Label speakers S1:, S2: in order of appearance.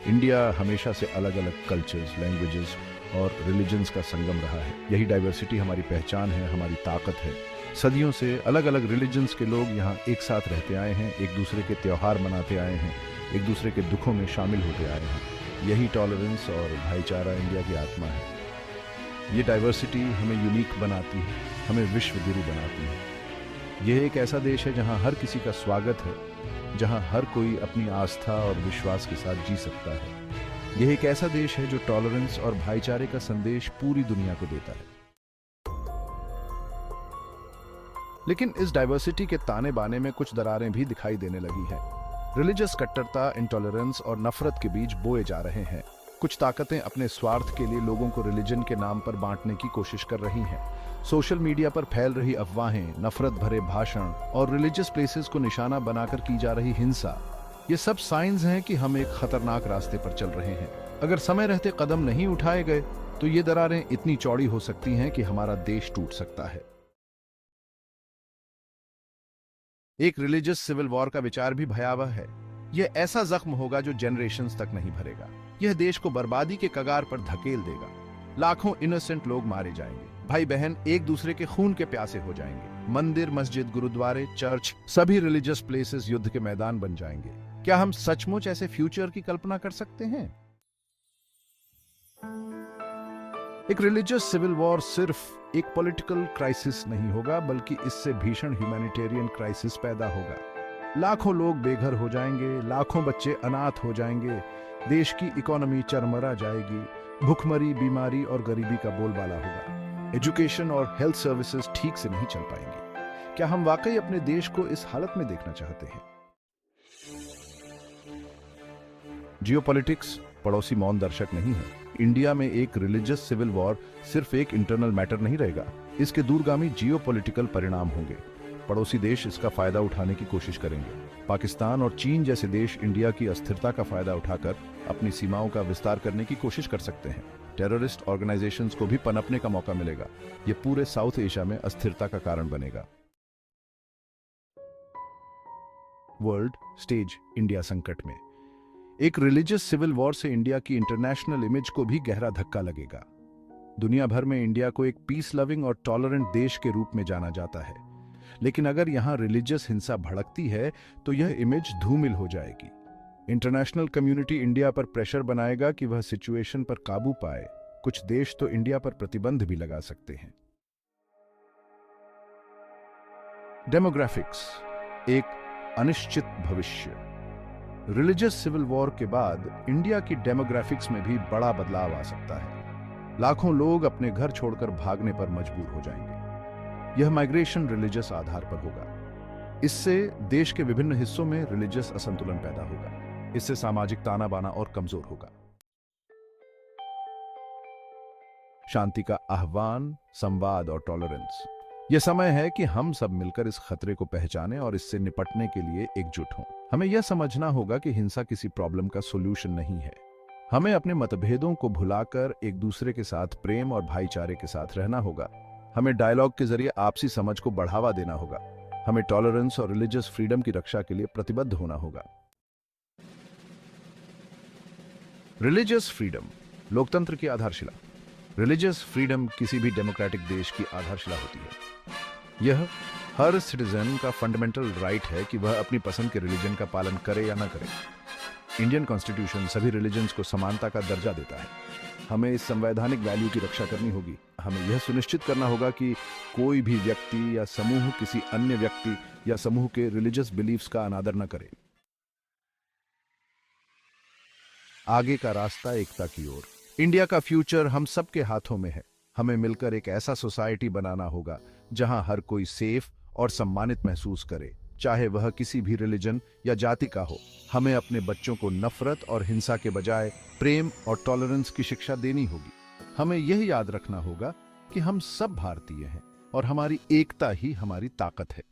S1: India हमेशा से अलग अलग कल्चर्स, लैंग्वेजेस और रिलीजन्स का संगम रहा है। यही डाइवर्सिटी हमारी पहचान है, हमारी ताकत है। सदियों से अलग अलग रिलीजन्स के लोग यहाँ एक साथ रहते आए हैं, एक दूसरे के त्यौहार मनाते आए हैं, एक दूसरे के दुखों में शामिल होते आए हैं। यही टॉलरेंस और भाईचारा इंडिया की आत्मा है। ये डाइवर्सिटी हमें यूनिक बनाती है, हमें विश्व गुरु बनाती है। यह एक ऐसा देश है जहाँ हर किसी का स्वागत है, जहाँ हर कोई अपनी आस्था और विश्वास के साथ जी सकता है। यह एक ऐसा देश है जो टॉलरेंस और भाईचारे का संदेश पूरी दुनिया को देता है। लेकिन इस डाइवर्सिटी के ताने बाने में कुछ दरारें भी दिखाई देने लगी हैं। रिलीजियस कट्टरता, इंटॉलरेंस और नफरत के बीज बोए जा रहे हैं। कुछ ताकतें अपने स्वार्थ के लिए लोगों को रिलीजन के नाम पर बांटने की कोशिश कर रही हैं। सोशल मीडिया पर फैल रही अफवाहें, नफरत भरे भाषण और रिलीजियस प्लेसेस को निशाना बनाकर की जा रही हिंसा, ये सब साइंस हैं कि हम एक खतरनाक रास्ते पर चल रहे हैं। अगर समय रहते कदम नहीं उठाए गए तो ये दरारें इतनी चौड़ी हो सकती हैं कि हमारा देश टूट सकता है। एक रिलीजियस सिविल वॉर का विचार भी भयावह है। यह ऐसा जख्म होगा जो जनरेशंस तक नहीं भरेगा। यह देश को बर्बादी के कगार पर धकेल देगा। लाखों इनोसेंट लोग मारे जाएंगे, भाई बहन एक दूसरे के खून के प्यासे हो जाएंगे। मंदिर, मस्जिद, गुरुद्वारे, चर्च, सभी रिलीजियस प्लेसेस युद्ध के मैदान बन जाएंगे। क्या हम सचमुच ऐसे फ्यूचर की कल्पना कर सकते हैं? एक रिलीजियस सिविल वॉर सिर्फ एक पॉलिटिकल क्राइसिस नहीं होगा, बल्कि इससे भीषण ह्यूमैनिटेरियन क्राइसिस पैदा होगा। लाखों लोग बेघर हो जाएंगे, लाखों बच्चे अनाथ हो जाएंगे, देश की इकोनॉमी चरमरा जाएगी, भुखमरी, बीमारी और गरीबी का बोलबाला होगा। एजुकेशन और हेल्थ सर्विसेज ठीक से नहीं चल पाएंगे। क्या हम वाकई अपने देश को इस हालत में देखना चाहते हैं? जियोपॉलिटिक्स पड़ोसी मौन दर्शक नहीं है। इंडिया में एक रिलीजियस सिविल वॉर सिर्फ एक इंटरनल मैटर नहीं रहेगा, इसके दूरगामी जियोपॉलिटिकल परिणाम होंगे। पड़ोसी देश इसका फायदा उठाने की कोशिश करेंगे। पाकिस्तान और चीन जैसे देश इंडिया की अस्थिरता का फायदा उठाकर अपनी सीमाओं का विस्तार करने की कोशिश कर सकते हैं। टेररिस्ट ऑर्गेनाइजेशंस को भी पनपने का मौका मिलेगा। यह पूरे साउथ एशिया में अस्थिरता का कारण बनेगा। वर्ल्ड स्टेज इंडिया संकट में। एक रिलीजियस सिविल वॉर से इंडिया की इंटरनेशनल इमेज को भी गहरा धक्का लगेगा। दुनिया भर में इंडिया को एक पीस लविंग और टॉलरेंट देश के रूप में जाना जाता है। लेकिन अगर यहां रिलीजियस हिंसा भड़कती है तो यह इमेज धूमिल हो जाएगी। इंटरनेशनल कम्युनिटी इंडिया पर प्रेशर बनाएगा कि वह सिचुएशन पर काबू पाए। कुछ देश तो इंडिया पर प्रतिबंध भी लगा सकते हैं। डेमोग्राफिक्स, एक अनिश्चित भविष्य। रिलीजियस सिविल वॉर के बाद इंडिया की डेमोग्राफिक्स में भी बड़ा बदलाव आ सकता है। लाखों लोग अपने घर छोड़कर भागने पर मजबूर हो जाएंगे। यह माइग्रेशन रिलीजियस आधार पर होगा। इससे देश के विभिन्न हिस्सों में रिलीजियस असंतुलन पैदा होगा। इससे सामाजिक ताना बाना और कमजोर होगा। शांति का आह्वान, संवाद और टॉलरेंस। यह समय है कि हम सब मिलकर इस खतरे को पहचानें और इससे निपटने के लिए एकजुट हों। हमें यह समझना होगा कि हिंसा किसी प्रॉब्लम का सॉल्यूशन नहीं है। हमें अपने मतभेदों को भुलाकर एक दूसरे के साथ प्रेम और भाईचारे के साथ रहना होगा। हमें डायलॉग के जरिए आपसी समझ को बढ़ावा देना होगा। हमें टॉलरेंस और रिलीजियस फ्रीडम की रक्षा के लिए प्रतिबद्ध होना होगा। रिलीजियस फ्रीडम, लोकतंत्र की आधारशिला। रिलीजियस फ्रीडम किसी भी डेमोक्रेटिक देश की आधारशिला होती है। यह हर सिटीजन का फंडामेंटल राइट है कि वह अपनी पसंद के रिलीजन का पालन करे या न करे। इंडियन कॉन्स्टिट्यूशन सभी रिलीजन्स को समानता का दर्जा देता है। हमें इस संवैधानिक वैल्यू की रक्षा करनी होगी। हमें यह सुनिश्चित करना होगा कि कोई भी व्यक्ति या समूह किसी अन्य व्यक्ति या समूह के रिलीजियस बिलीफ्स का अनादर न करे। आगे का रास्ता एकता की ओर। इंडिया का फ्यूचर हम सबके हाथों में है। हमें मिलकर एक ऐसा सोसाइटी बनाना होगा जहां हर कोई सेफ और सम्मानित महसूस करे, चाहे वह किसी भी रिलीजन या जाति का हो। हमें अपने बच्चों को नफरत और हिंसा के बजाय प्रेम और टॉलरेंस की शिक्षा देनी होगी। हमें यह याद रखना होगा कि हम सब भारतीय हैं और हमारी एकता ही हमारी ताकत है।